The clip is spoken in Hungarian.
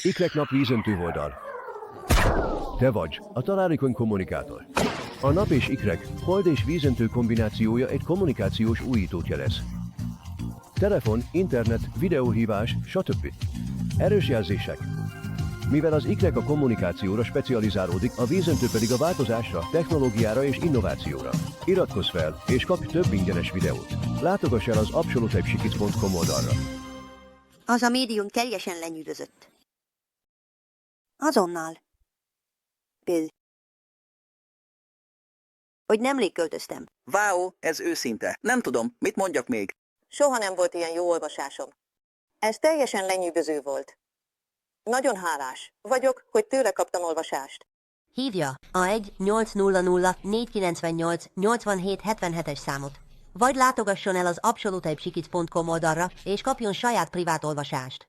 Ikrek nap vízöntő oldal. Te vagy a találékony kommunikátor. A nap és ikrek, hold és vízöntő kombinációja egy kommunikációs újítót jelez. Telefon, internet, videóhívás, stb. Erős jelzések. Mivel az ikrek a kommunikációra specializálódik, a vízöntő pedig a változásra, technológiára és innovációra. Iratkozz fel, és kapj több ingyenes videót. Látogass el az absolutelypsikic.com oldalra. Az a médium teljesen lenyűgözött. Azonnal. Bill. Hogy nemrég költöztem. Wow, ez őszinte. Nem tudom, mit mondjak még. Soha nem volt ilyen jó olvasásom. Ez teljesen lenyűgöző volt. Nagyon hálás vagyok, hogy tőle kaptam olvasást. Hívja a 1-800-498-8777-es számot. Vagy látogasson el az absolutelypsikic.com oldalra, és kapjon saját privát olvasást.